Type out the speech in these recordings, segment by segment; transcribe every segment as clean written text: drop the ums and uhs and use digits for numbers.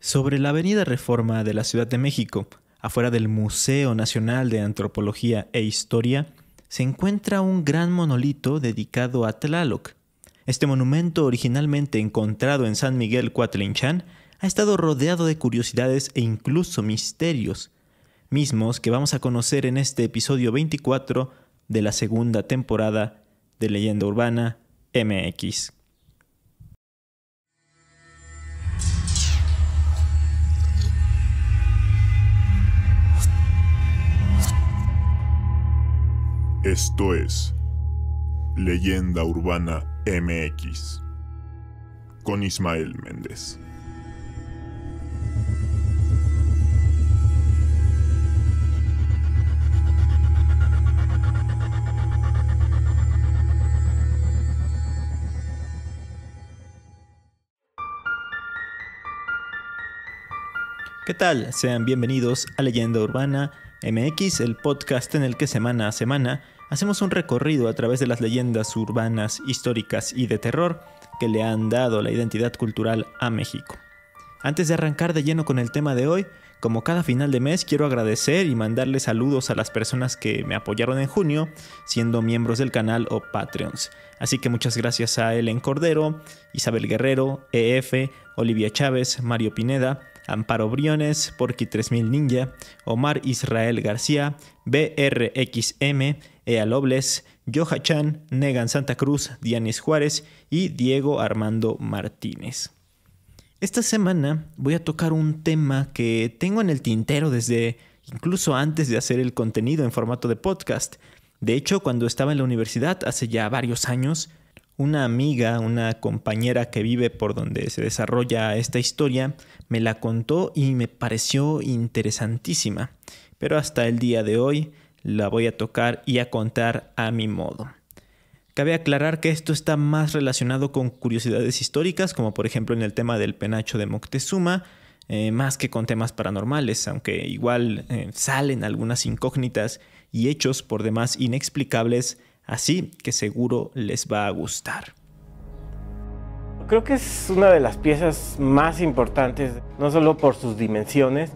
Sobre la avenida Reforma de la Ciudad de México, afuera del Museo Nacional de Antropología e Historia, se encuentra un gran monolito dedicado a Tlaloc. Este monumento, originalmente encontrado en San Miguel Cuatlincán, ha estado rodeado de curiosidades e incluso misterios, mismos que vamos a conocer en este episodio 24 de la segunda temporada de Leyenda Urbana MX. Esto es Leyenda Urbana MX con Ismael Méndez. ¿Qué tal? Sean bienvenidos a Leyenda Urbana MX, el podcast en el que semana a semana hacemos un recorrido a través de las leyendas urbanas, históricas y de terror que le han dado la identidad cultural a México. Antes de arrancar de lleno con el tema de hoy, como cada final de mes quiero agradecer y mandarle saludos a las personas que me apoyaron en junio, siendo miembros del canal o Patreons. Así que muchas gracias a Ellen Cordero, Isabel Guerrero, EF, Olivia Chávez, Mario Pineda, Amparo Briones, Porky 3000 Ninja, Omar Israel García, BRXM, Ea Lobles, Joha Chan, Negan Santa Cruz, Dianis Juárez y Diego Armando Martínez. Esta semana voy a tocar un tema que tengo en el tintero desde incluso antes de hacer el contenido en formato de podcast. De hecho, cuando estaba en la universidad hace ya varios años, una amiga, una compañera que vive por donde se desarrolla esta historia, me la contó y me pareció interesantísima. Pero hasta el día de hoy la voy a tocar y a contar a mi modo. Cabe aclarar que esto está más relacionado con curiosidades históricas, como por ejemplo en el tema del penacho de Moctezuma, más que con temas paranormales, aunque igual salen algunas incógnitas y hechos por demás inexplicables, así que seguro les va a gustar. Creo que es una de las piezas más importantes, no solo por sus dimensiones,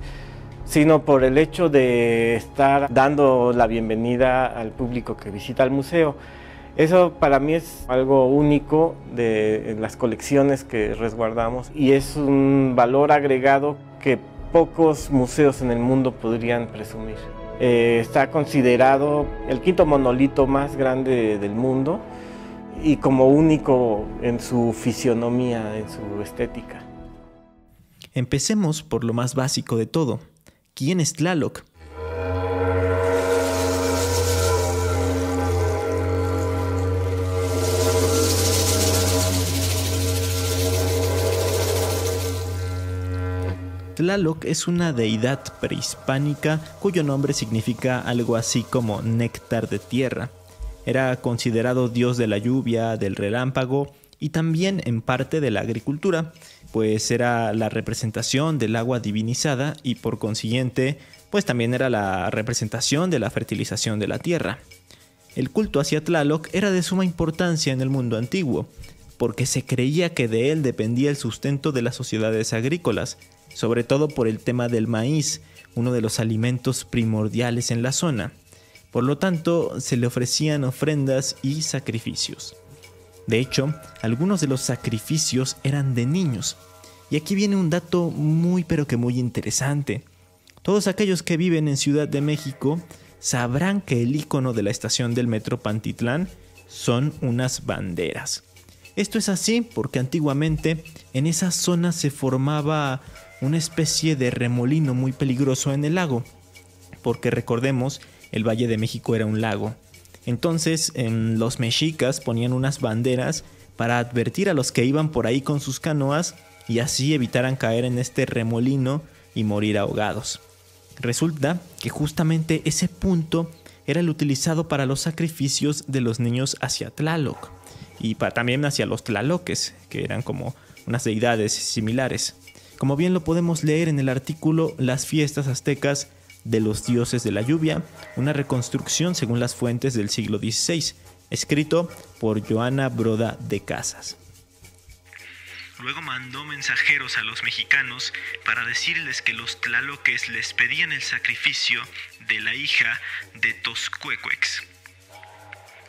sino por el hecho de estar dando la bienvenida al público que visita el museo. Eso para mí es algo único de las colecciones que resguardamos y es un valor agregado que pocos museos en el mundo podrían presumir. Está considerado el quinto monolito más grande del mundo y como único en su fisionomía, en su estética. Empecemos por lo más básico de todo. ¿Quién es Tlaloc? Tlaloc es una deidad prehispánica cuyo nombre significa algo así como néctar de tierra. Era considerado dios de la lluvia, del relámpago y también en parte de la agricultura, pues era la representación del agua divinizada y por consiguiente, pues también era la representación de la fertilización de la tierra. El culto hacia Tlaloc era de suma importancia en el mundo antiguo, porque se creía que de él dependía el sustento de las sociedades agrícolas, sobre todo por el tema del maíz, uno de los alimentos primordiales en la zona. Por lo tanto, se le ofrecían ofrendas y sacrificios. De hecho, algunos de los sacrificios eran de niños. Y aquí viene un dato muy pero que muy interesante. Todos aquellos que viven en Ciudad de México sabrán que el icono de la estación del metro Pantitlán son unas banderas. Esto es así porque antiguamente en esa zona se formaba una especie de remolino muy peligroso en el lago, porque recordemos, el Valle de México era un lago. Entonces, los mexicas ponían unas banderas para advertir a los que iban por ahí con sus canoas y así evitaran caer en este remolino y morir ahogados. Resulta que justamente ese punto era el utilizado para los sacrificios de los niños hacia Tlaloc y también hacia los tlaloques, que eran como unas deidades similares. Como bien lo podemos leer en el artículo Las fiestas aztecas de los dioses de la lluvia, una reconstrucción según las fuentes del siglo XVI, escrito por Joana Broda de Casas. Luego mandó mensajeros a los mexicanos para decirles que los tlaloques les pedían el sacrificio de la hija de Toscuecuex.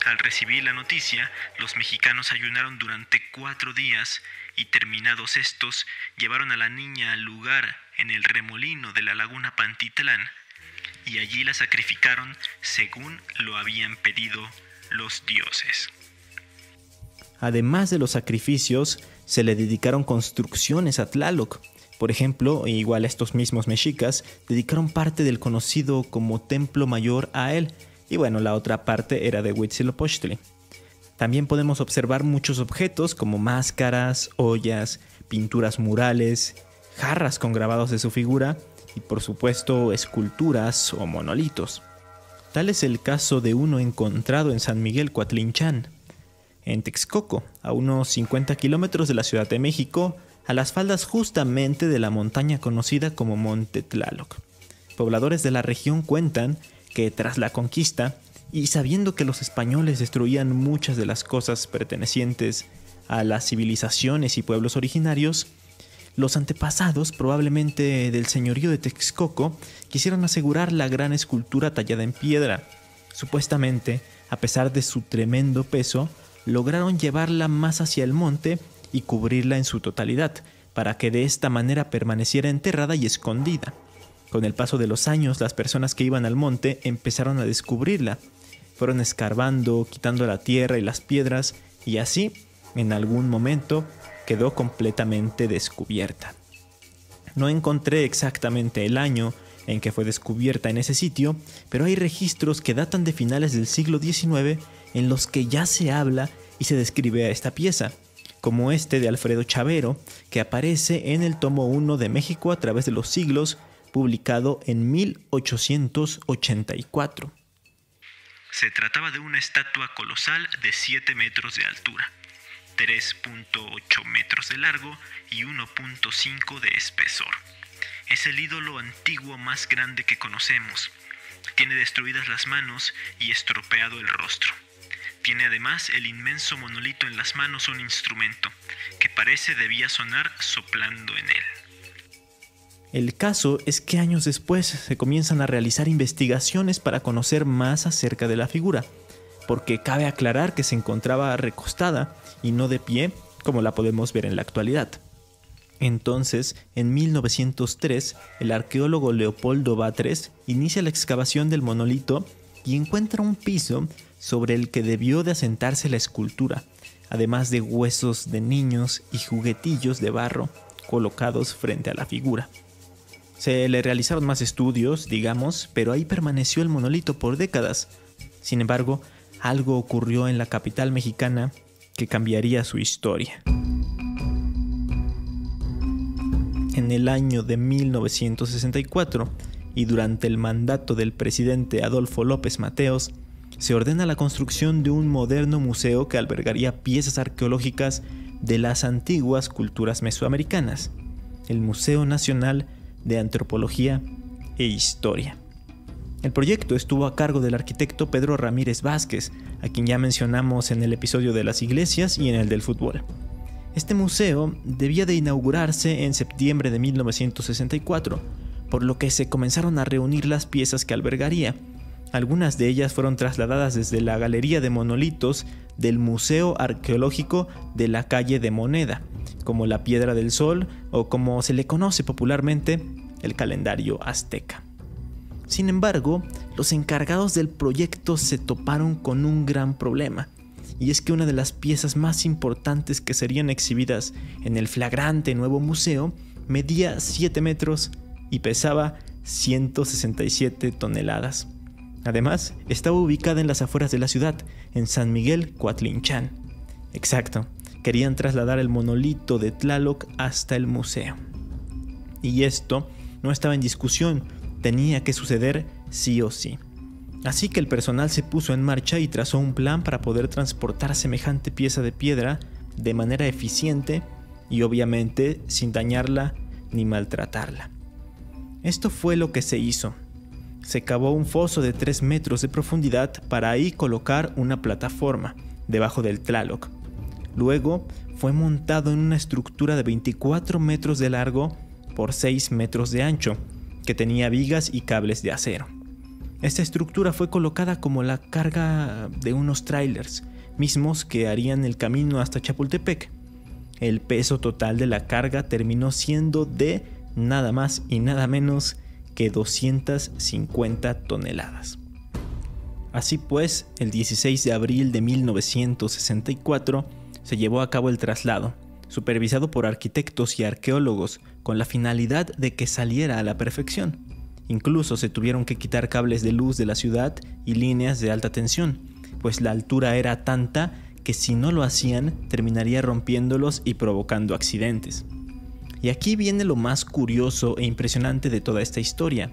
Al recibir la noticia, los mexicanos ayunaron durante 4 días y terminados estos, llevaron a la niña al lugar en el remolino de la laguna Pantitlán y allí la sacrificaron según lo habían pedido los dioses. Además de los sacrificios, se le dedicaron construcciones a Tlaloc. Por ejemplo, igual estos mismos mexicas dedicaron parte del conocido como Templo Mayor a él, y bueno, la otra parte era de Huitzilopochtli. También podemos observar muchos objetos como máscaras, ollas, pinturas murales, jarras con grabados de su figura y por supuesto esculturas o monolitos. Tal es el caso de uno encontrado en San Miguel Coatlinchán, en Texcoco, a unos 50 kilómetros de la Ciudad de México, a las faldas justamente de la montaña conocida como Monte Tlaloc. Pobladores de la región cuentan que tras la conquista, y sabiendo que los españoles destruían muchas de las cosas pertenecientes a las civilizaciones y pueblos originarios, los antepasados, probablemente del señorío de Texcoco, quisieron asegurar la gran escultura tallada en piedra. Supuestamente, a pesar de su tremendo peso, lograron llevarla más hacia el monte y cubrirla en su totalidad, para que de esta manera permaneciera enterrada y escondida. Con el paso de los años, las personas que iban al monte empezaron a descubrirla. Fueron escarbando, quitando la tierra y las piedras, y así, en algún momento, quedó completamente descubierta. No encontré exactamente el año en que fue descubierta en ese sitio, pero hay registros que datan de finales del siglo XIX en los que ya se habla y se describe a esta pieza, como este de Alfredo Chavero, que aparece en el tomo 1 de México a través de los siglos, publicado en 1884. Se trataba de una estatua colosal de 7 metros de altura, 3.8 metros de largo y 1.5 de espesor. Es el ídolo antiguo más grande que conocemos. Tiene destruidas las manos y estropeado el rostro. Tiene además el inmenso monolito en las manos un instrumento, que parece debía sonar soplando en él. El caso es que años después se comienzan a realizar investigaciones para conocer más acerca de la figura, porque cabe aclarar que se encontraba recostada y no de pie como la podemos ver en la actualidad. Entonces, en 1903, el arqueólogo Leopoldo Batres inicia la excavación del monolito y encuentra un piso sobre el que debió de asentarse la escultura, además de huesos de niños y juguetillos de barro colocados frente a la figura. Se le realizaron más estudios, digamos, pero ahí permaneció el monolito por décadas. Sin embargo, algo ocurrió en la capital mexicana que cambiaría su historia. En el año de 1964, y durante el mandato del presidente Adolfo López Mateos, se ordena la construcción de un moderno museo que albergaría piezas arqueológicas de las antiguas culturas mesoamericanas, el Museo Nacional de Antropología e Historia. El proyecto estuvo a cargo del arquitecto Pedro Ramírez Vázquez, a quien ya mencionamos en el episodio de las iglesias y en el del fútbol. Este museo debía de inaugurarse en septiembre de 1964, por lo que se comenzaron a reunir las piezas que albergaría. Algunas de ellas fueron trasladadas desde la Galería de Monolitos del Museo Arqueológico de la Calle de Moneda, como la Piedra del Sol o como se le conoce popularmente, el calendario azteca. Sin embargo, los encargados del proyecto se toparon con un gran problema, y es que una de las piezas más importantes que serían exhibidas en el flagrante nuevo museo medía 7 metros y pesaba 167 toneladas. Además, estaba ubicada en las afueras de la ciudad, en San Miguel Coatlinchán. Exacto, querían trasladar el monolito de Tlaloc hasta el museo. Y esto no estaba en discusión, tenía que suceder sí o sí. Así que el personal se puso en marcha y trazó un plan para poder transportar semejante pieza de piedra de manera eficiente y obviamente sin dañarla ni maltratarla. Esto fue lo que se hizo. Se cavó un foso de 3 metros de profundidad para ahí colocar una plataforma debajo del Tlaloc. Luego fue montado en una estructura de 24 metros de largo por 6 metros de ancho, que tenía vigas y cables de acero. Esta estructura fue colocada como la carga de unos trailers, mismos que harían el camino hasta Chapultepec. El peso total de la carga terminó siendo de nada más y nada menos que 250 toneladas. Así pues, el 16 de abril de 1964 se llevó a cabo el traslado, supervisado por arquitectos y arqueólogos, con la finalidad de que saliera a la perfección. Incluso se tuvieron que quitar cables de luz de la ciudad y líneas de alta tensión, pues la altura era tanta que si no lo hacían, terminaría rompiéndolos y provocando accidentes. Y aquí viene lo más curioso e impresionante de toda esta historia,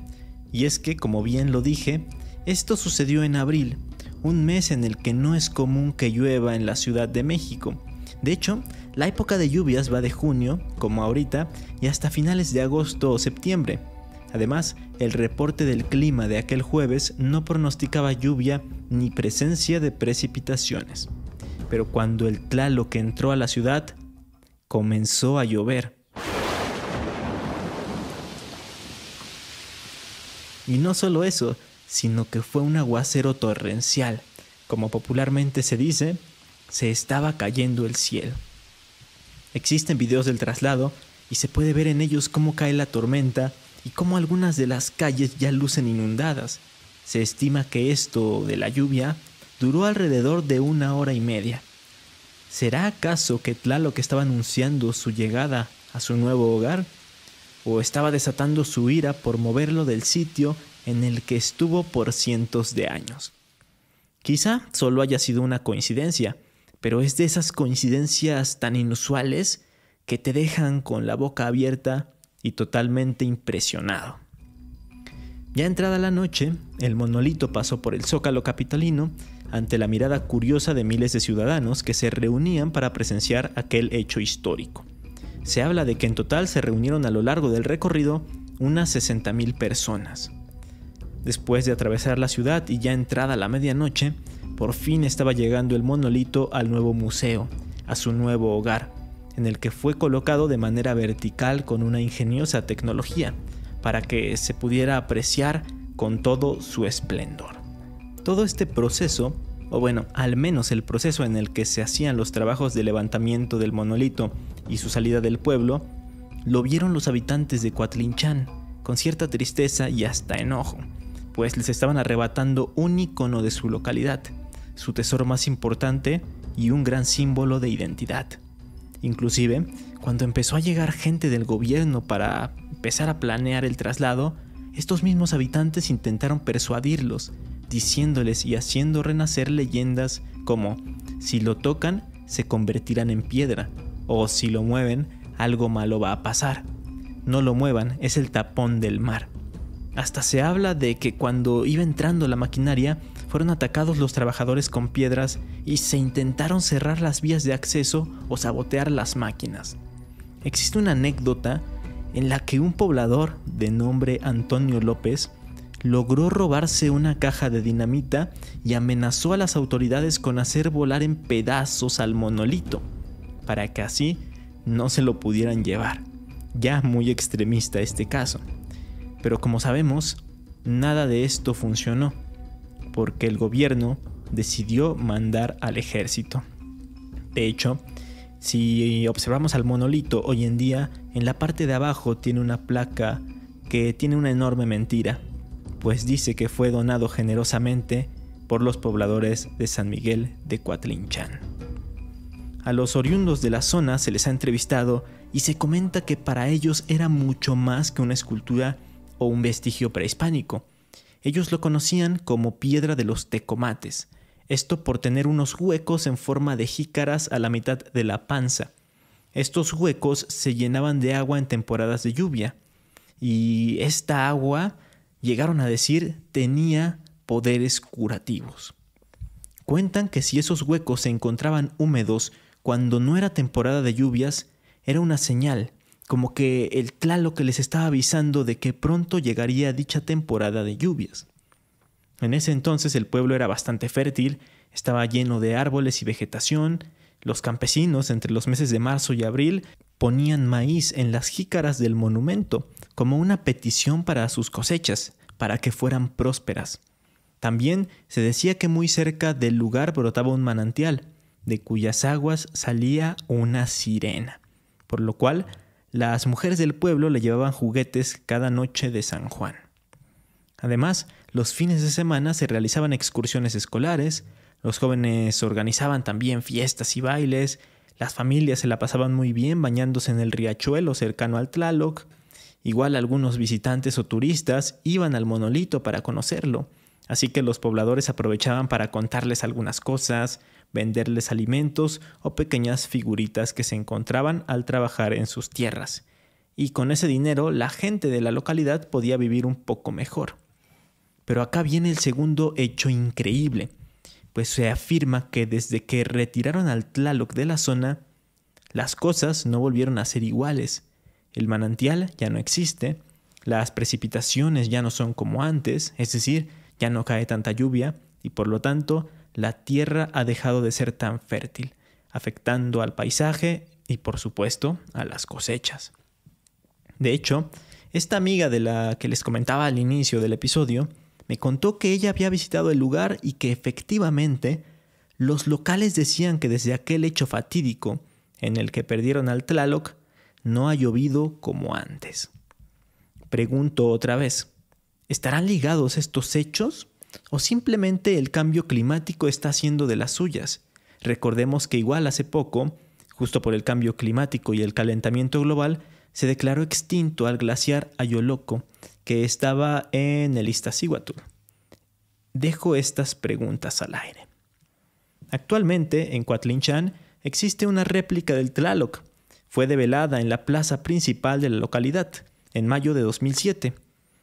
y es que, como bien lo dije, esto sucedió en abril, un mes en el que no es común que llueva en la Ciudad de México. De hecho, la época de lluvias va de junio, como ahorita, y hasta finales de agosto o septiembre. Además, el reporte del clima de aquel jueves no pronosticaba lluvia ni presencia de precipitaciones. Pero cuando el Tlaloc entró a la ciudad, comenzó a llover. Y no solo eso, sino que fue un aguacero torrencial. Como popularmente se dice, se estaba cayendo el cielo. Existen videos del traslado y se puede ver en ellos cómo cae la tormenta y cómo algunas de las calles ya lucen inundadas. Se estima que esto de la lluvia duró alrededor de 1 hora y media. ¿Será acaso que Tlaloc estaba anunciando su llegada a su nuevo hogar? ¿O estaba desatando su ira por moverlo del sitio en el que estuvo por cientos de años? Quizá solo haya sido una coincidencia, pero es de esas coincidencias tan inusuales que te dejan con la boca abierta y totalmente impresionado. Ya entrada la noche, el monolito pasó por el Zócalo capitalino ante la mirada curiosa de miles de ciudadanos que se reunían para presenciar aquel hecho histórico. Se habla de que en total se reunieron a lo largo del recorrido unas 60,000 personas. Después de atravesar la ciudad y ya entrada la medianoche, por fin estaba llegando el monolito al nuevo museo, a su nuevo hogar, en el que fue colocado de manera vertical con una ingeniosa tecnología, para que se pudiera apreciar con todo su esplendor. Todo este proceso, o bueno, al menos el proceso en el que se hacían los trabajos de levantamiento del monolito y su salida del pueblo, lo vieron los habitantes de Coatlinchan con cierta tristeza y hasta enojo, pues les estaban arrebatando un icono de su localidad, su tesoro más importante y un gran símbolo de identidad. Inclusive, cuando empezó a llegar gente del gobierno para empezar a planear el traslado, estos mismos habitantes intentaron persuadirlos, diciéndoles y haciendo renacer leyendas como: si lo tocan, se convertirán en piedra, o si lo mueven, algo malo va a pasar. No lo muevan, es el tapón del mar. Hasta se habla de que cuando iba entrando la maquinaria, fueron atacados los trabajadores con piedras y se intentaron cerrar las vías de acceso o sabotear las máquinas. Existe una anécdota en la que un poblador de nombre Antonio López logró robarse una caja de dinamita y amenazó a las autoridades con hacer volar en pedazos al monolito, para que así no se lo pudieran llevar. Ya muy extremista este caso. Pero como sabemos, nada de esto funcionó, porque el gobierno decidió mandar al ejército. De hecho, si observamos al monolito hoy en día, en la parte de abajo tiene una placa que tiene una enorme mentira, pues dice que fue donado generosamente por los pobladores de San Miguel de Coatlinchan. A los oriundos de la zona se les ha entrevistado y se comenta que para ellos era mucho más que una escultura o un vestigio prehispánico. Ellos lo conocían como piedra de los tecomates, esto por tener unos huecos en forma de jícaras a la mitad de la panza. Estos huecos se llenaban de agua en temporadas de lluvia, y esta agua, llegaron a decir, tenía poderes curativos. Cuentan que si esos huecos se encontraban húmedos cuando no era temporada de lluvias, era una señal, como que el Tlaloc les estaba avisando de que pronto llegaría dicha temporada de lluvias. En ese entonces el pueblo era bastante fértil, estaba lleno de árboles y vegetación, Los campesinos, entre los meses de marzo y abril, ponían maíz en las jícaras del monumento como una petición para sus cosechas, para que fueran prósperas. También se decía que muy cerca del lugar brotaba un manantial, de cuyas aguas salía una sirena, por lo cual las mujeres del pueblo le llevaban juguetes cada noche de San Juan. Además, los fines de semana se realizaban excursiones escolares, los jóvenes organizaban también fiestas y bailes, las familias se la pasaban muy bien bañándose en el riachuelo cercano al Tlaloc. Igual algunos visitantes o turistas iban al monolito para conocerlo, así que los pobladores aprovechaban para contarles algunas cosas, venderles alimentos o pequeñas figuritas que se encontraban al trabajar en sus tierras. Y con ese dinero la gente de la localidad podía vivir un poco mejor. Pero acá viene el segundo hecho increíble, pues se afirma que desde que retiraron al Tlaloc de la zona, las cosas no volvieron a ser iguales. El manantial ya no existe, las precipitaciones ya no son como antes, es decir, ya no cae tanta lluvia y por lo tanto la tierra ha dejado de ser tan fértil, afectando al paisaje y por supuesto a las cosechas. De hecho, esta amiga de la que les comentaba al inicio del episodio me contó que ella había visitado el lugar y que efectivamente los locales decían que desde aquel hecho fatídico en el que perdieron al Tlaloc no ha llovido como antes. Pregunto otra vez, ¿estarán ligados estos hechos o simplemente el cambio climático está haciendo de las suyas? Recordemos que igual hace poco, justo por el cambio climático y el calentamiento global, se declaró extinto al glaciar Ayoloco, que estaba en el Iztaccíhuatl. Dejo estas preguntas al aire. Actualmente, en Coatlinchan, existe una réplica del Tlaloc. Fue develada en la plaza principal de la localidad, en mayo de 2007.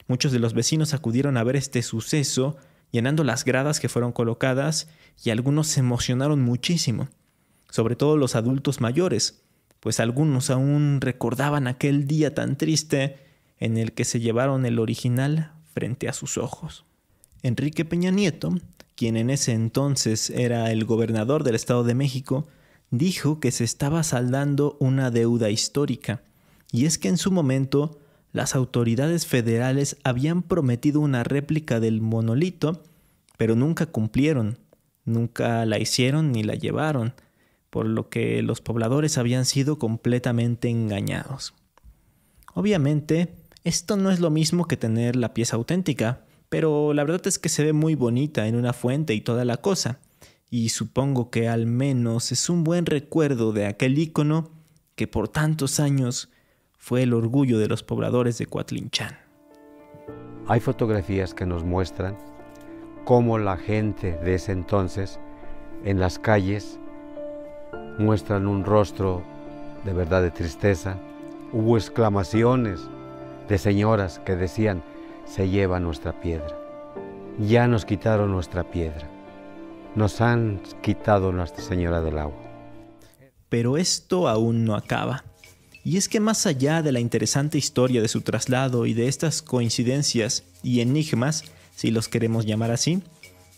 Muchos de los vecinos acudieron a ver este suceso, llenando las gradas que fueron colocadas, y algunos se emocionaron muchísimo, sobre todo los adultos mayores, pues algunos aún recordaban aquel día tan triste en el que se llevaron el original frente a sus ojos. Enrique Peña Nieto, quien en ese entonces era el gobernador del Estado de México, dijo que se estaba saldando una deuda histórica, y es que en su momento las autoridades federales habían prometido una réplica del monolito, pero nunca cumplieron, nunca la hicieron ni la llevaron, por lo que los pobladores habían sido completamente engañados. Obviamente, esto no es lo mismo que tener la pieza auténtica, pero la verdad es que se ve muy bonita en una fuente y toda la cosa, y supongo que al menos es un buen recuerdo de aquel ícono que por tantos años fue el orgullo de los pobladores de Coatlinchan. Hay fotografías que nos muestran cómo la gente de ese entonces en las calles muestran un rostro de verdad de tristeza. Hubo exclamaciones de señoras que decían: se lleva nuestra piedra, ya nos quitaron nuestra piedra, nos han quitado Nuestra Señora del Agua. Pero esto aún no acaba. Y es que más allá de la interesante historia de su traslado y de estas coincidencias y enigmas, si los queremos llamar así,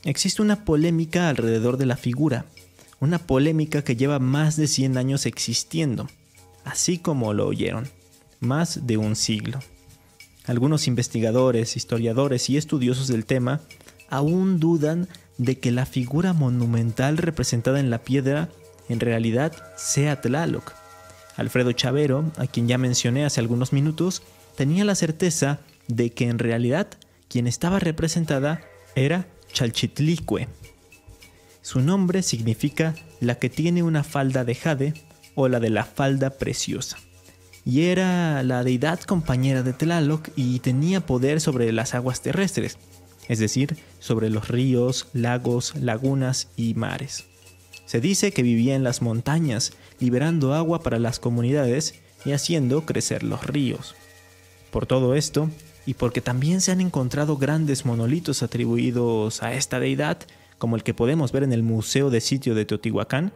existe una polémica alrededor de la figura, una polémica que lleva más de 100 años existiendo, así como lo oyeron, más de un siglo. Algunos investigadores, historiadores y estudiosos del tema aún dudan de que la figura monumental representada en la piedra en realidad sea Tlaloc. Alfredo Chavero, a quien ya mencioné hace algunos minutos, tenía la certeza de que en realidad quien estaba representada era Chalchitlicue. Su nombre significa la que tiene una falda de jade o la de la falda preciosa. Y era la deidad compañera de Tlaloc y tenía poder sobre las aguas terrestres, es decir, sobre los ríos, lagos, lagunas y mares. Se dice que vivía en las montañas, liberando agua para las comunidades y haciendo crecer los ríos. Por todo esto, y porque también se han encontrado grandes monolitos atribuidos a esta deidad, como el que podemos ver en el Museo de Sitio de Teotihuacán,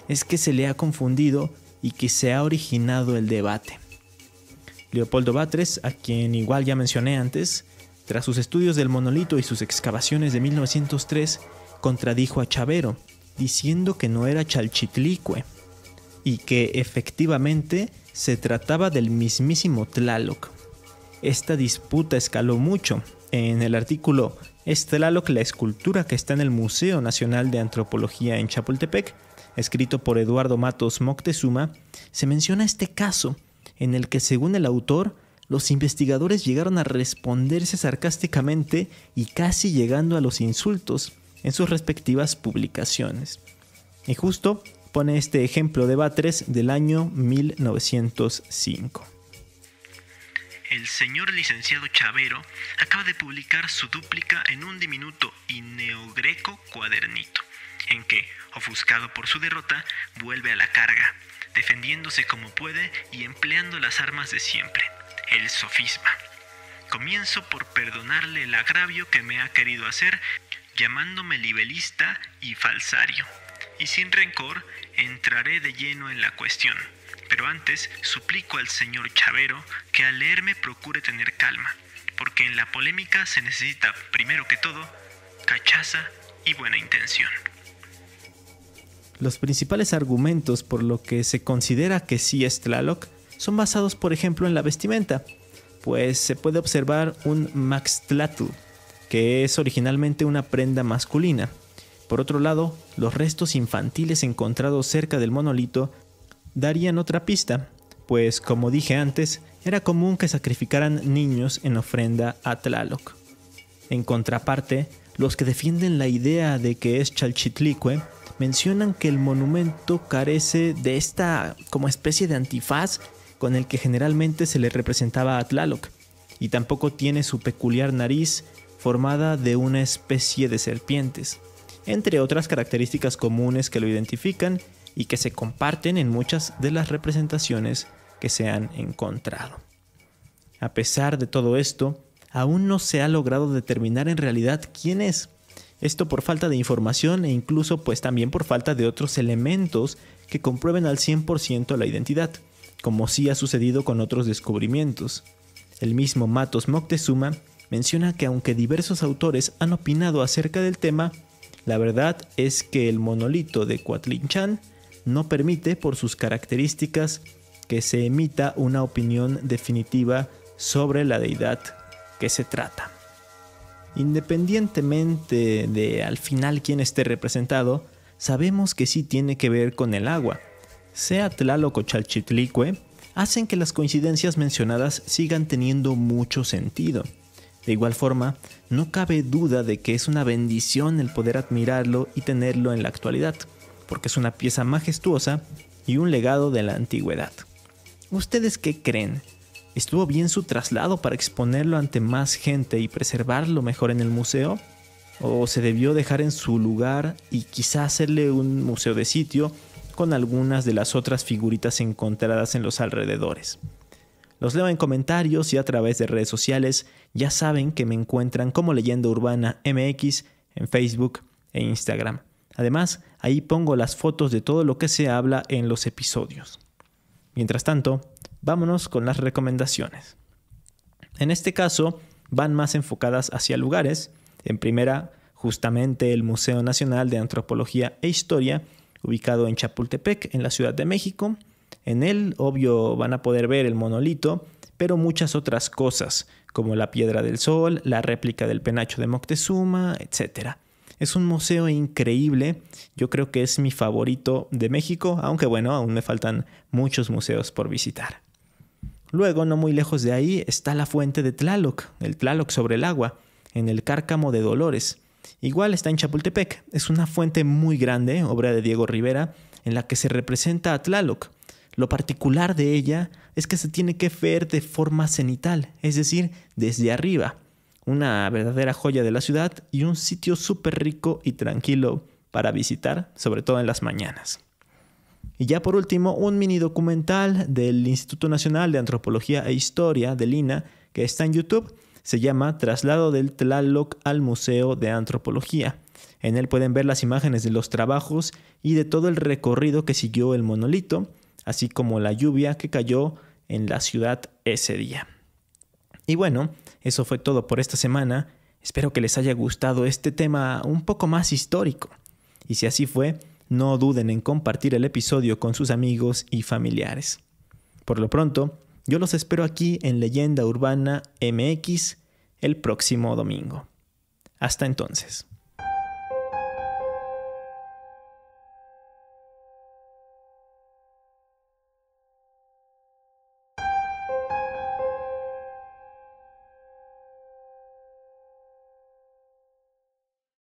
es que se le ha confundido y que se ha originado el debate. Leopoldo Batres, a quien igual ya mencioné antes, tras sus estudios del monolito y sus excavaciones de 1903, contradijo a Chavero, diciendo que no era Chalchitlicue, y que efectivamente se trataba del mismísimo Tlaloc. Esta disputa escaló mucho. En el artículo ¿Es Tlaloc la escultura que está en el Museo Nacional de Antropología en Chapultepec?, escrito por Eduardo Matos Moctezuma, se menciona este caso en el que, según el autor, los investigadores llegaron a responderse sarcásticamente y casi llegando a los insultos en sus respectivas publicaciones. Y justo pone este ejemplo de Batres del año 1905. El señor licenciado Chavero acaba de publicar su dúplica en un diminuto y neogreco cuadernito, en que, ofuscado por su derrota, vuelve a la carga, defendiéndose como puede y empleando las armas de siempre, el sofisma. Comienzo por perdonarle el agravio que me ha querido hacer, llamándome libelista y falsario, y sin rencor entraré de lleno en la cuestión. Pero antes suplico al señor Chavero que al leerme procure tener calma, porque en la polémica se necesita, primero que todo, cachaza y buena intención. Los principales argumentos por lo que se considera que sí es Tlaloc son basados, por ejemplo, en la vestimenta, pues se puede observar un maxtlatl, que es originalmente una prenda masculina. Por otro lado, los restos infantiles encontrados cerca del monolito darían otra pista, pues como dije antes, era común que sacrificaran niños en ofrenda a Tlaloc. En contraparte, los que defienden la idea de que es Chalchitlicue mencionan que el monumento carece de esta como especie de antifaz con el que generalmente se le representaba a Tlaloc, y tampoco tiene su peculiar nariz formada de una especie de serpientes, entre otras características comunes que lo identifican y que se comparten en muchas de las representaciones que se han encontrado. A pesar de todo esto, aún no se ha logrado determinar en realidad quién es. Esto por falta de información e incluso pues también por falta de otros elementos que comprueben al 100% la identidad, como sí ha sucedido con otros descubrimientos. El mismo Matos Moctezuma menciona que aunque diversos autores han opinado acerca del tema, la verdad es que el monolito de Coatlinchan no permite por sus características que se emita una opinión definitiva sobre la deidad que se trata. Independientemente de al final quién esté representado, sabemos que sí tiene que ver con el agua. Sea Tlaloc o Chalchitlicue, hacen que las coincidencias mencionadas sigan teniendo mucho sentido. De igual forma, no cabe duda de que es una bendición el poder admirarlo y tenerlo en la actualidad, porque es una pieza majestuosa y un legado de la antigüedad. ¿Ustedes qué creen? ¿Estuvo bien su traslado para exponerlo ante más gente y preservarlo mejor en el museo? ¿O se debió dejar en su lugar y quizá hacerle un museo de sitio con algunas de las otras figuritas encontradas en los alrededores? Los leo en comentarios y a través de redes sociales. Ya saben que me encuentran como Leyenda Urbana MX en Facebook e Instagram. Además, ahí pongo las fotos de todo lo que se habla en los episodios. Mientras tanto, vámonos con las recomendaciones. En este caso, van más enfocadas hacia lugares. En primera, justamente el Museo Nacional de Antropología e Historia, ubicado en Chapultepec, en la Ciudad de México. En él, obvio, van a poder ver el monolito, pero muchas otras cosas, como la Piedra del Sol, la réplica del penacho de Moctezuma, etc. Es un museo increíble, yo creo que es mi favorito de México, aunque bueno, aún me faltan muchos museos por visitar. Luego, no muy lejos de ahí, está la fuente de Tlaloc, el Tlaloc sobre el agua, en el Cárcamo de Dolores. Igual está en Chapultepec, es una fuente muy grande, obra de Diego Rivera, en la que se representa a Tlaloc. Lo particular de ella es que se tiene que ver de forma cenital, es decir, desde arriba. Una verdadera joya de la ciudad y un sitio súper rico y tranquilo para visitar, sobre todo en las mañanas. Y ya por último, un mini documental del Instituto Nacional de Antropología e Historia del INAH que está en YouTube. Se llama Traslado del Tlaloc al Museo de Antropología. En él pueden ver las imágenes de los trabajos y de todo el recorrido que siguió el monolito, así como la lluvia que cayó en la ciudad ese día. Y bueno, eso fue todo por esta semana. Espero que les haya gustado este tema un poco más histórico. Y si así fue, no duden en compartir el episodio con sus amigos y familiares. Por lo pronto, yo los espero aquí en Leyenda Urbana MX el próximo domingo. Hasta entonces.